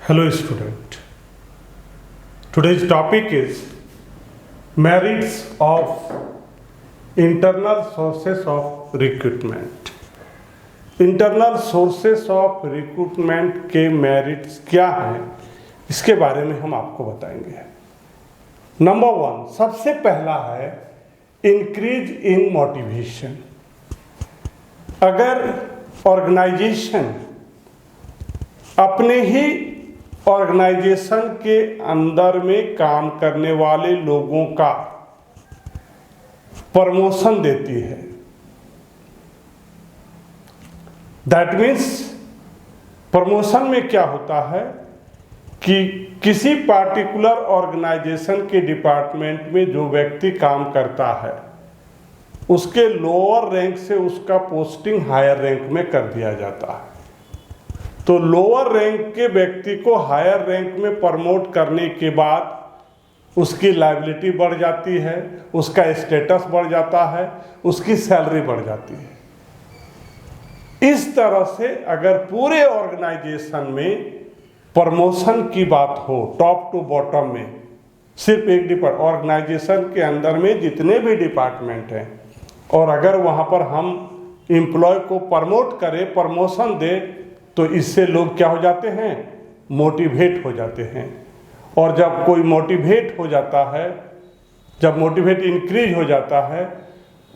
Hello student. Today's topic is merits of internal sources of recruitment. Internal sources of recruitment के merits क्या हैं, इसके बारे में हम आपको बताएंगे। नंबर 1, सबसे पहला है इंक्रीज इन मोटिवेशन। अगर ऑर्गेनाइजेशन अपने ही ऑर्गेनाइजेशन के अंदर में काम करने वाले लोगों का प्रमोशन देती है, दैट मीन्स प्रमोशन में क्या होता है कि किसी पार्टिकुलर ऑर्गेनाइजेशन के डिपार्टमेंट में जो व्यक्ति काम करता है उसके लोअर रैंक से उसका पोस्टिंग हायर रैंक में कर दिया जाता है। तो लोअर रैंक के व्यक्ति को हायर रैंक में प्रमोट करने के बाद उसकी लायबिलिटी बढ़ जाती है, उसका स्टेटस बढ़ जाता है, उसकी सैलरी बढ़ जाती है। इस तरह से अगर पूरे ऑर्गेनाइजेशन में प्रमोशन की बात हो टॉप टू बॉटम में, सिर्फ एक ऑर्गेनाइजेशन के अंदर में जितने भी डिपार्टमेंट हैं और अगर वहाँ पर हम एम्प्लॉय को प्रमोट करें, प्रमोशन दें, तो इससे लोग क्या हो जाते हैं, मोटिवेट हो जाते हैं। और जब कोई मोटिवेट हो जाता है, जब मोटिवेट इंक्रीज हो जाता है,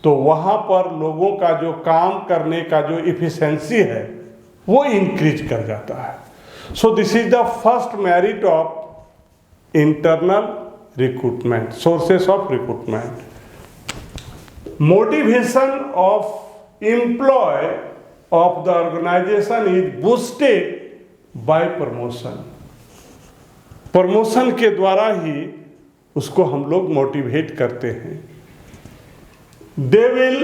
तो वहाँ पर लोगों का जो काम करने का जो इफिशिएंसी है वो इंक्रीज कर जाता है। So this is the first merit of internal recruitment, sources of recruitment. Motivation of employee of the organization is boosted by promotion। Promotion के द्वारा ही उसको हम लोग मोटिवेट करते हैं। They will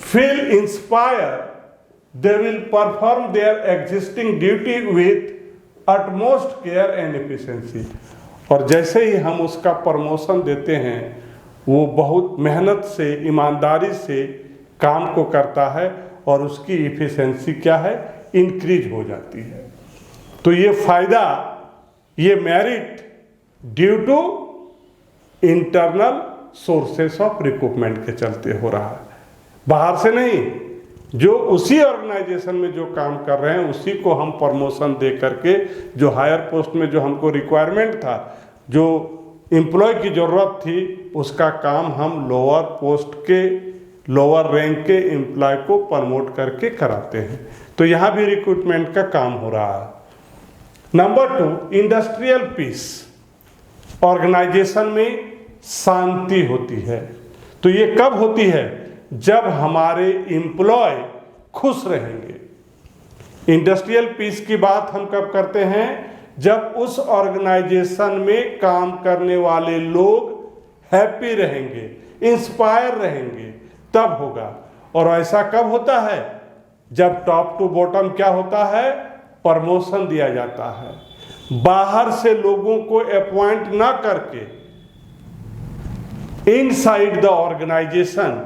feel inspired, they will perform their existing duty with utmost care and efficiency। और जैसे ही हम उसका प्रमोशन देते हैं वो बहुत मेहनत से, ईमानदारी से काम को करता है और उसकी इफिशिएंसी क्या है, इंक्रीज हो जाती है। तो ये फायदा, ये merit due to internal sources of recruitment के चलते हो रहा है, बाहर से नहीं। जो उसी ऑर्गेनाइजेशन में जो काम कर रहे हैं उसी को हम प्रमोशन दे करके, जो हायर पोस्ट में जो हमको रिक्वायरमेंट था, जो एम्प्लॉय की ज़रूरत थी, उसका काम हम लोअर पोस्ट के, लोअर रैंक के एम्प्लॉय को प्रमोट करके कराते हैं। तो यहाँ भी रिक्रूटमेंट का काम हो रहा है। Number 2, industrial piece. ऑर्गेनाइजेशन में शांति होती है। तो ये कब होती है, जब हमारे एम्प्लॉय खुश रहेंगे। इंडस्ट्रियल पीस की बात हम कब करते हैं, जब उस ऑर्गेनाइजेशन में काम करने वाले लोग हैप्पी रहेंगे, इंस्पायर रहेंगे, तब होगा। और ऐसा कब होता है, जब टॉप टू बॉटम क्या होता है, प्रमोशन दिया जाता है। बाहर से लोगों को अपॉइंट ना करके इनसाइड द ऑर्गेनाइजेशन,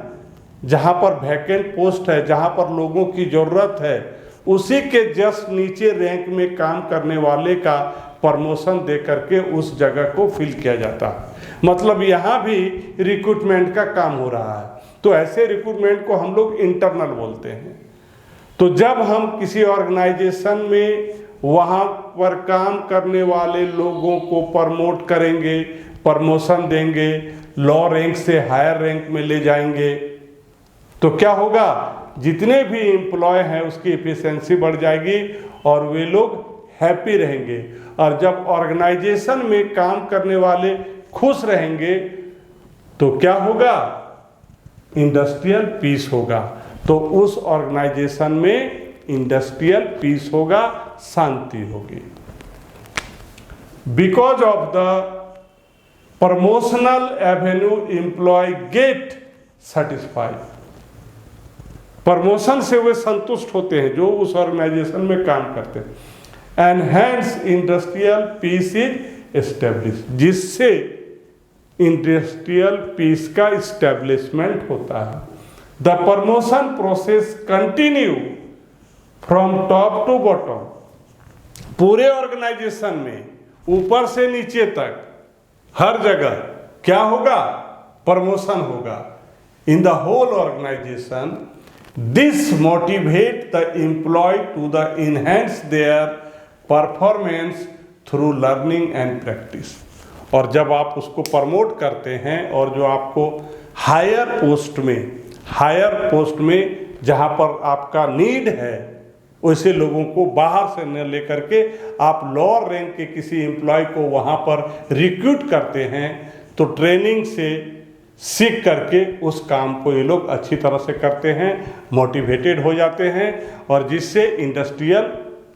जहां पर वैकेंट पोस्ट है, जहां पर लोगों की जरूरत है, उसी के जस्ट नीचे रैंक में काम करने वाले का प्रमोशन दे करके उस जगह को फिल किया जाता है। मतलब यहां भी रिक्रूटमेंट का काम हो रहा है। तो ऐसे रिक्रूटमेंट को हम लोग इंटरनल बोलते हैं। तो जब हम किसी ऑर्गेनाइजेशन में वहाँ पर काम करने वाले लोगों को प्रमोट करेंगे, प्रमोशन देंगे, लो रैंक से हायर रैंक में ले जाएंगे, तो क्या होगा, जितने भी एम्प्लॉय हैं उसकी एफिशिएंसी बढ़ जाएगी और वे लोग हैप्पी रहेंगे। और जब ऑर्गेनाइजेशन में काम करने वाले खुश रहेंगे तो क्या होगा, इंडस्ट्रियल पीस होगा। तो उस ऑर्गेनाइजेशन में इंडस्ट्रियल पीस होगा, शांति होगी। Because of the promotional avenue employee get satisfied. Promotion से वे संतुष्ट होते हैं जो उस ऑर्गेनाइजेशन में काम करते हैं। And hence industrial peace is establish, जिससे इंडस्ट्रियल पीस का इस्टेब्लिशमेंट होता है। The promotion process continue from top to bottom पूरे ऑर्गेनाइजेशन में ऊपर से नीचे तक हर जगह क्या होगा, प्रमोशन होगा। In the whole organisation this motivate the employee to the enhance their performance through learning and practice. और जब आप उसको प्रमोट करते हैं और जो आपको हायर पोस्ट में जहाँ पर आपका नीड है वैसे लोगों को बाहर से न लेकर के आप लोअर रैंक के किसी एम्प्लॉय को वहाँ पर रिक्रूट करते हैं तो ट्रेनिंग से सीख करके उस काम को ये लोग अच्छी तरह से करते हैं, मोटिवेटेड हो जाते हैं और जिससे इंडस्ट्रियल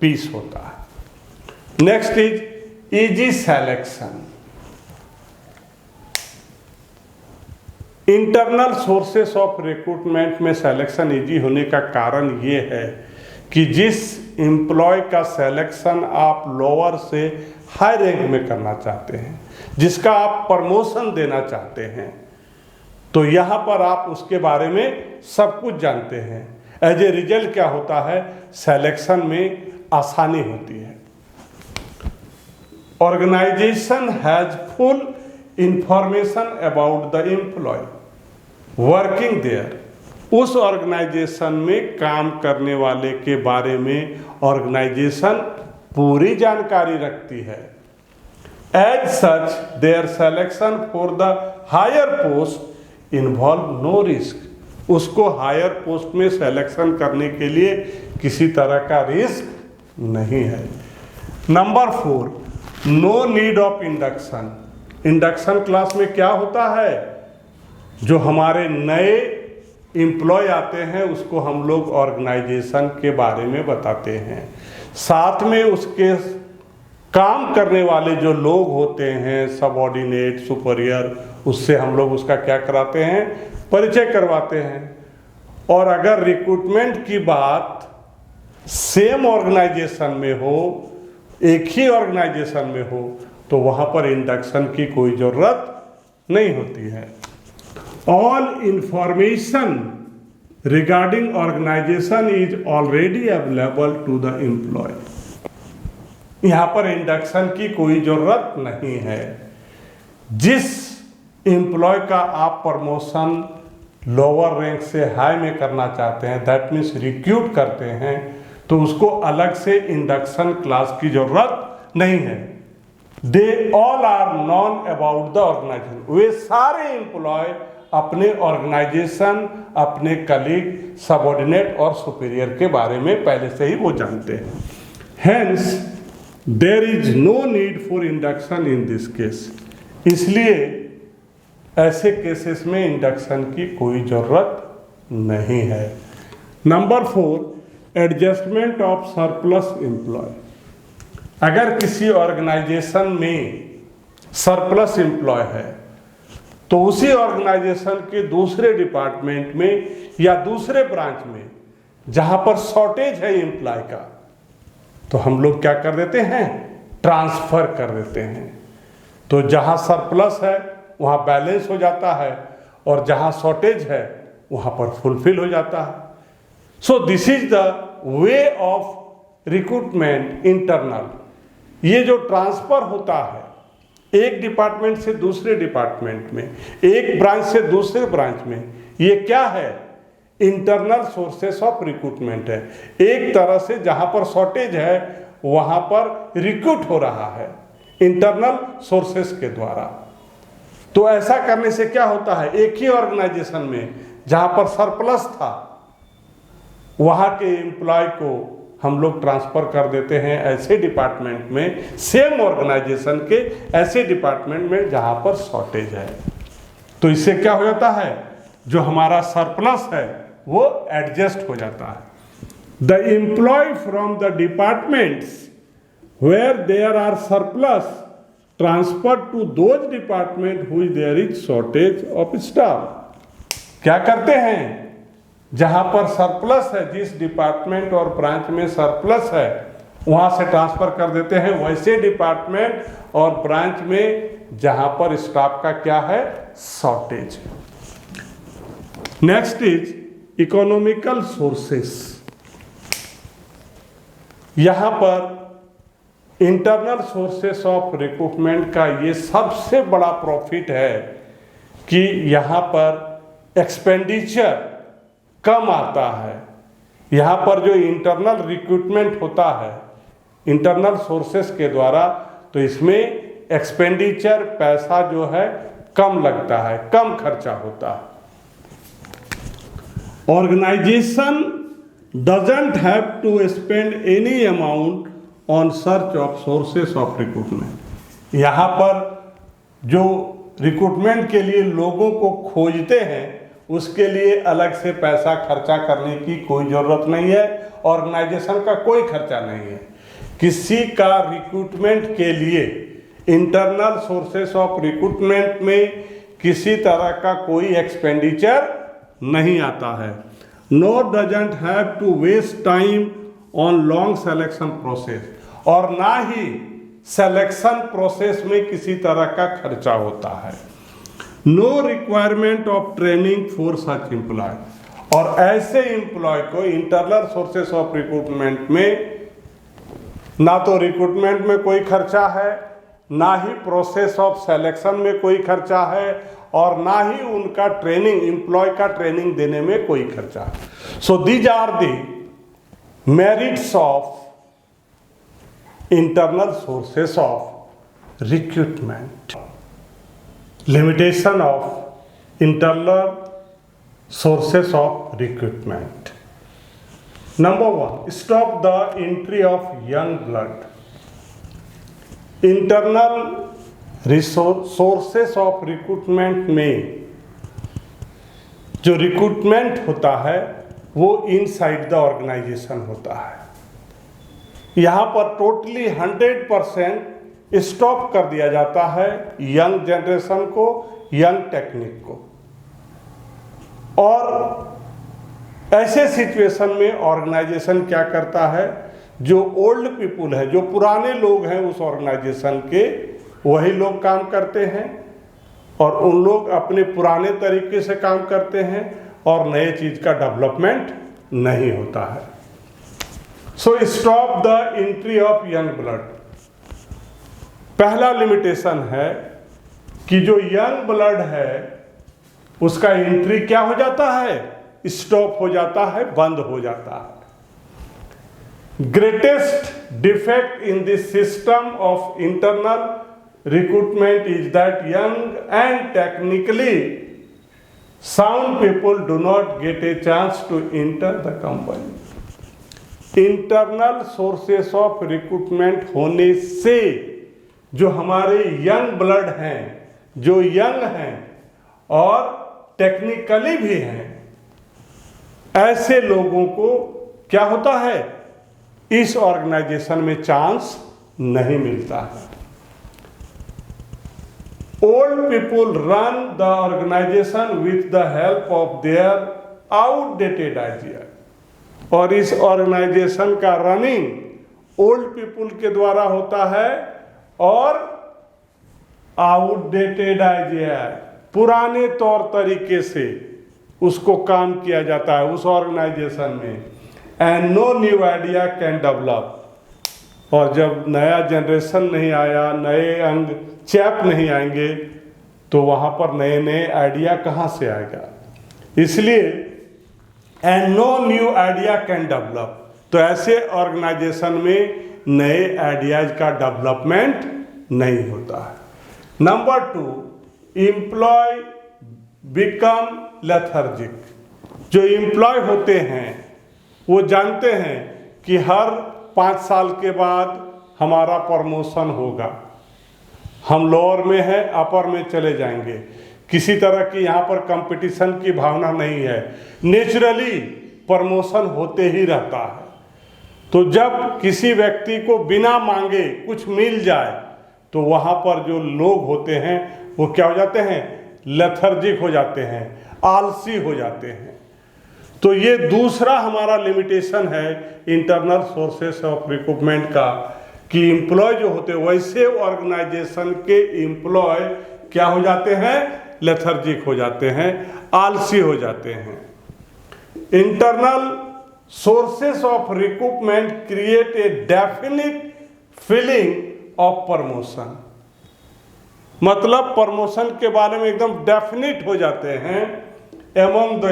पीस होता है। Next is easy selection. Internal sources of recruitment में सिलेक्शन इजी होने का कारण ये है कि जिस एम्प्लॉय का सिलेक्शन आप लोअर से हाई रैंक में करना चाहते हैं, जिसका आप प्रमोशन देना चाहते हैं, तो यहाँ पर आप उसके बारे में सब कुछ जानते हैं। एज ए रिजल्ट क्या होता है, सिलेक्शन में आसानी होती है। Organisation has full information about the employee working there. उस ऑर्गेनाइजेशन में काम करने वाले के बारे में ऑर्गेनाइजेशन पूरी जानकारी रखती है। As such their selection for the higher post involve no risk. उसको हायर पोस्ट में सिलेक्शन करने के लिए किसी तरह का रिस्क नहीं है। Number 4, no need of induction. Induction class में क्या होता है, जो हमारे नए एम्प्लॉय आते हैं उसको हम लोग ऑर्गेनाइजेशन के बारे में बताते हैं, साथ में उसके काम करने वाले जो लोग होते हैं सबऑर्डिनेट सुपीरियर, उससे हम लोग उसका क्या कराते हैं, परिचय करवाते हैं। और अगर रिक्रूटमेंट की बात सेम ऑर्गेनाइजेशन में हो, एक ही ऑर्गेनाइजेशन में हो, तो वहाँ पर इंडक्शन की कोई ज़रूरत नहीं होती है। All information regarding organisation is already available to the employee. यहाँ पर इंडक्शन की कोई ज़रूरत नहीं है। जिस एम्प्लॉय का आप प्रमोशन लोअर रैंक से हाई में करना चाहते हैं, दैट मीन्स रिक्रूट करते हैं, तो उसको अलग से इंडक्शन क्लास की ज़रूरत नहीं है। They all are known about the organisation. वे सारे एम्प्लॉय अपने ऑर्गेनाइजेशन, अपने कलीग, सबऑर्डिनेट और सुपीरियर के बारे में पहले से ही वो जानते हैं। Hence there is no need for induction in this case. इसलिए ऐसे केसेस में इंडक्शन की कोई ज़रूरत नहीं है। Number 4, adjustment of surplus employee. अगर किसी ऑर्गेनाइजेशन में सरप्लस एम्प्लॉय है तो उसी ऑर्गेनाइजेशन के दूसरे डिपार्टमेंट में या दूसरे ब्रांच में जहां पर शॉर्टेज है एम्प्लॉय का, तो हम लोग क्या कर देते हैं, ट्रांसफर कर देते हैं। तो जहां सरप्लस है वहां बैलेंस हो जाता है और जहां शॉर्टेज है वहां पर फुलफिल हो जाता है। So this is the way of recruitment internal. ये जो ट्रांसफर होता है एक डिपार्टमेंट से दूसरे डिपार्टमेंट में, एक ब्रांच से दूसरे ब्रांच में, ये क्या है, इंटरनल सोर्सेस ऑफ रिक्रूटमेंट है। एक तरह से जहां पर शॉर्टेज है वहां पर रिक्रूट हो रहा है इंटरनल सोर्सेस के द्वारा। तो ऐसा करने से क्या होता है, एक ही ऑर्गेनाइजेशन में जहां पर सरप्लस था वहां के एम्प्लॉय को हम लोग ट्रांसफर कर देते हैं ऐसे डिपार्टमेंट में, सेम ऑर्गेनाइजेशन के ऐसे डिपार्टमेंट में जहां पर शॉर्टेज है। तो इससे क्या हो जाता है, जो हमारा सरप्लस है वो एडजस्ट हो जाता है। The employee from the departments where there are surplus transfer to those department where there is shortage of staff. क्या करते हैं, जहां पर सरप्लस है, जिस डिपार्टमेंट और ब्रांच में सरप्लस है वहां से ट्रांसफर कर देते हैं वैसे डिपार्टमेंट और ब्रांच में जहां पर स्टाफ का क्या है, shortage. Next is economical sources. यहां पर इंटरनल सोर्सेस ऑफ रिक्रूटमेंट का ये सबसे बड़ा प्रॉफिट है कि यहाँ पर एक्सपेंडिचर कम आता है। यहाँ पर जो इंटरनल रिक्रूटमेंट होता है इंटरनल सोर्सेस के द्वारा, तो इसमें एक्सपेंडिचर पैसा जो है कम लगता है, कम खर्चा होता है। Organisation doesn't have to spend any amount on search of sources of recruitment. यहाँ पर जो रिक्रूटमेंट के लिए लोगों को खोजते हैं उसके लिए अलग से पैसा खर्चा करने की कोई ज़रूरत नहीं है, ऑर्गेनाइजेशन का कोई खर्चा नहीं है। किसी का रिक्रूटमेंट के लिए इंटरनल सोर्सेस ऑफ रिक्रूटमेंट में किसी तरह का कोई एक्सपेंडिचर नहीं आता है। No doesn't have to waste time on long selection process, और ना ही सिलेक्शन प्रोसेस में किसी तरह का खर्चा होता है। No requirement of training for such employee, और ऐसे एम्प्लॉय को इंटरनल सोर्सेस ऑफ रिक्रूटमेंट में ना तो रिक्रूटमेंट में कोई खर्चा है, ना ही प्रोसेस ऑफ सिलेक्शन में कोई खर्चा है, और ना ही उनका ट्रेनिंग एम्प्लॉय का ट्रेनिंग देने में कोई खर्चा है। So these are the merits of internal sources of recruitment. Limitation of internal sources of recruitment. Number 1, stop the entry of young blood. Internal sources of recruitment में जो रिक्रूटमेंट होता है वो इनसाइड द ऑर्गेनाइजेशन होता है। यहाँ पर totally 100% stop कर दिया जाता है यंग जनरेशन को, यंग टेक्निक को। और ऐसे सिचुएशन में ऑर्गेनाइजेशन क्या करता है, जो ओल्ड पीपुल है, जो पुराने लोग हैं उस ऑर्गेनाइजेशन के, वही लोग काम करते हैं और उन लोग अपने पुराने तरीके से काम करते हैं और नए चीज का डेवलपमेंट नहीं होता है। So stop the entry of young blood. पहला लिमिटेशन है कि जो यंग ब्लड है उसका एंट्री क्या हो जाता है, स्टॉप हो जाता है, बंद हो जाता है। Greatest defect in this system of internal recruitment is that young and technically sound people do not get a chance to enter the company. Internal sources of recruitment होने से जो हमारे यंग ब्लड हैं, जो यंग हैं और technically भी हैं, ऐसे लोगों को क्या होता है, इस ऑर्गेनाइजेशन में चांस नहीं मिलता है। Old people run the organization with the help of their outdated idea, और इस ऑर्गेनाइजेशन का रनिंग ओल्ड पीपुल के द्वारा होता है और आउटडेटेड आइडिया, पुराने तौर तरीके से उसको काम किया जाता है उस ऑर्गेनाइजेशन में। And no new idea can develop, और जब नया जनरेशन नहीं आया, नए अंग चैप नहीं आएंगे, तो वहाँ पर नए नए आइडिया कहाँ से आएगा। इसलिए and no new idea can develop, तो ऐसे ऑर्गेनाइजेशन में नए आइडियाज का डेवलपमेंट नहीं होता है। Number 2, employee become lethargic. जो एम्प्लॉय होते हैं वो जानते हैं कि हर 5 साल के बाद हमारा प्रमोशन होगा, हम लोअर में है, अपर में चले जाएंगे। किसी तरह की यहाँ पर कंपटीशन की भावना नहीं है, नेचुरली प्रमोशन होते ही रहता है। तो जब किसी व्यक्ति को बिना मांगे कुछ मिल जाए तो वहाँ पर जो लोग होते हैं वो क्या हो जाते हैं, लेथर्जिक हो जाते हैं, आलसी हो जाते हैं। तो ये दूसरा हमारा लिमिटेशन है इंटरनल सोर्सेस ऑफ रिक्रूटमेंट का, कि एम्प्लॉय जो होते हैं वैसे ऑर्गेनाइजेशन के एम्प्लॉय क्या हो जाते हैं, लेथर्जिक हो जाते हैं, आलसी हो जाते हैं। Internal sources of recruitment create a definite feeling of promotion, मतलब प्रमोशन के बारे में एकदम डेफिनेट हो जाते हैं एमंग द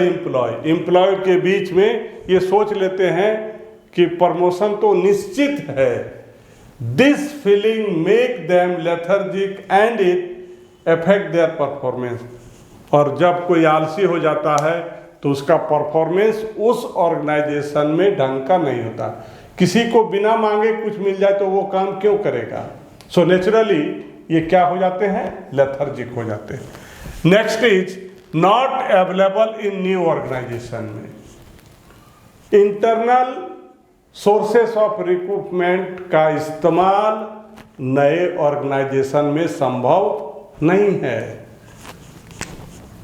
एम्प्लॉय के बीच में ये सोच लेते हैं कि प्रमोशन तो निश्चित है। This feeling make them lethargic and it affect their performance, और जब कोई आलसी हो जाता है तो उसका परफॉर्मेंस उस ऑर्गेनाइजेशन में ढंग का नहीं होता। किसी को बिना मांगे कुछ मिल जाए तो वो काम क्यों करेगा? सो नेचुरली ये क्या हो जाते हैं? लेथर्जिक हो जाते हैं। Next is not available in new organisation में। इंटरनल सोर्सेस ऑफ रिक्रूटमेंट का इस्तेमाल नए ऑर्गेनाइजेशन में संभव नहीं है।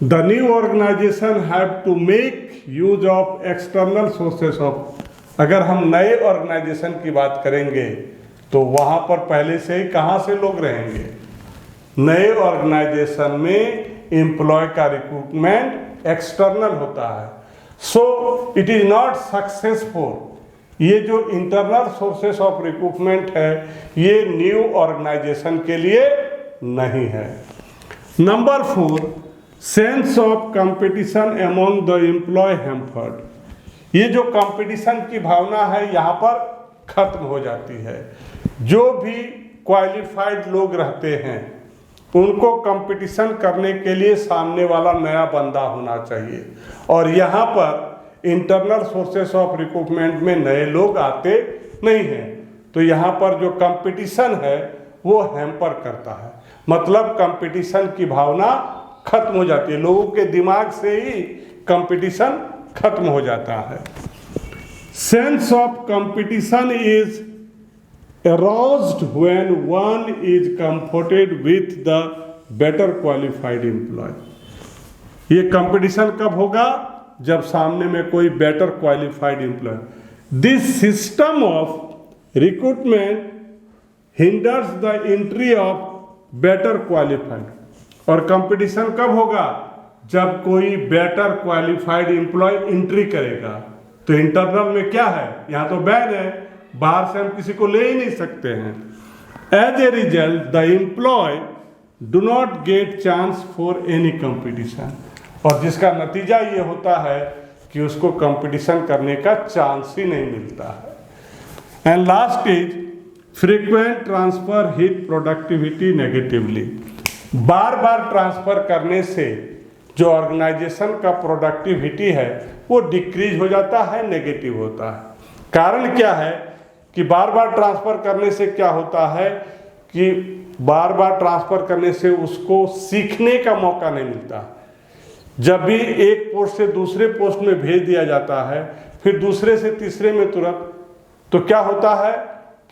The new organisation have to make use of external sources of, अगर हम नए ऑर्गेनाइजेशन की बात करेंगे तो वहां पर पहले से ही कहां से लोग रहेंगे? नए ऑर्गेनाइजेशन में एम्प्लॉय का रिक्रूटमेंट एक्सटर्नल होता है। So it is not successful. ये जो इंटरनल सोर्सेस ऑफ रिक्रूटमेंट है ये न्यू ऑर्गेनाइजेशन के लिए नहीं है। Number 4, sense of competition among the employee hampered. ये जो कंपटीशन की भावना है यहाँ पर खत्म हो जाती है। जो भी क्वालिफाइड लोग रहते हैं उनको कंपटीशन करने के लिए सामने वाला नया बंदा होना चाहिए, और यहाँ पर इंटरनल सोर्सेस ऑफ रिक्रूटमेंट में नए लोग आते नहीं हैं। तो यहाँ पर जो कंपटीशन है वो हैम्पर करता है, मतलब कंपटीशन की भावना खत्म हो जाती है। लोगों के दिमाग से ही कंपटीशन खत्म हो जाता है। Sense of competition is aroused when one is comforted with the better qualified employee। ये कंपटीशन कब होगा? जब सामने में कोई better qualified employee. This system of recruitment hinders the entry of better qualified. और कंपटीशन कब होगा? जब कोई बेटर क्वालिफाइड एम्प्लॉय एंट्री करेगा। तो इंटरनल में क्या है? यहाँ तो बैन है, बाहर से हम किसी को ले ही नहीं सकते हैं। As a result the employee do not get chance for any competition, और जिसका नतीजा ये होता है कि उसको कंपटीशन करने का चांस ही नहीं मिलता है। And last is frequent transfer hit productivity negatively. बार बार ट्रांसफर करने से जो ऑर्गेनाइजेशन का प्रोडक्टिविटी है वो डिक्रीज हो जाता है, नेगेटिव होता है। कारण क्या है कि बार बार ट्रांसफर करने से क्या होता है कि बार बार ट्रांसफर करने से उसको सीखने का मौका नहीं मिलता। जब भी एक पोस्ट से दूसरे पोस्ट में भेज दिया जाता है, फिर दूसरे से तीसरे में तुरंत, तो क्या होता है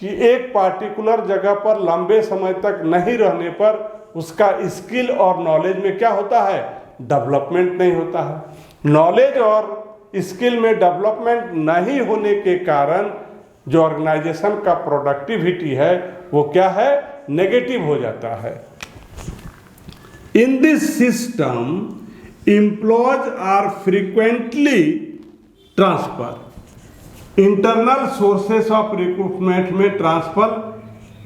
कि एक पार्टिकुलर जगह पर लंबे समय तक नहीं रहने पर उसका स्किल और नॉलेज में क्या होता है? डेवलपमेंट नहीं होता है। नॉलेज और स्किल में डेवलपमेंट नहीं होने के कारण जो ऑर्गेनाइजेशन का प्रोडक्टिविटी है वो क्या है? नेगेटिव हो जाता है। In this system employees are frequently transfer. Internal sources of recruitment में ट्रांसफर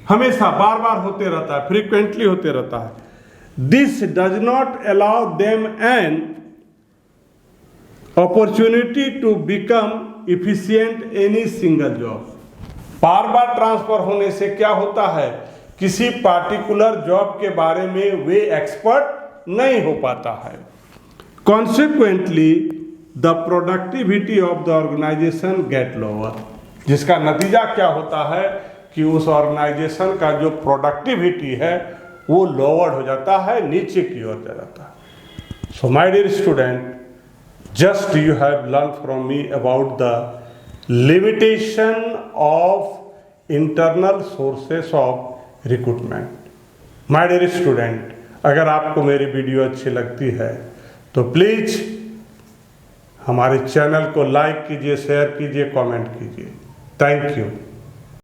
हमेशा बार बार होते रहता है, फ्रीक्वेंटली होते रहता है। This does not allow them an opportunity to become efficient any single job. बार बार ट्रांसफर होने से क्या होता है? किसी पार्टिकुलर जॉब के बारे में वे एक्सपर्ट नहीं हो पाता है। Consequently the productivity of the organisation get lower, जिसका नतीजा क्या होता है कि उस ऑर्गेनाइजेशन का जो प्रोडक्टिविटी है वो लोअर हो जाता है, नीचे की ओर जा जाता है। So my dear student, just you have learned from me about the limitation of internal sources of recruitment। My dear student, अगर आपको मेरी वीडियो अच्छी लगती है तो प्लीज़ हमारे चैनल को लाइक कीजिए, शेयर कीजिए, कमेंट कीजिए। Thank you.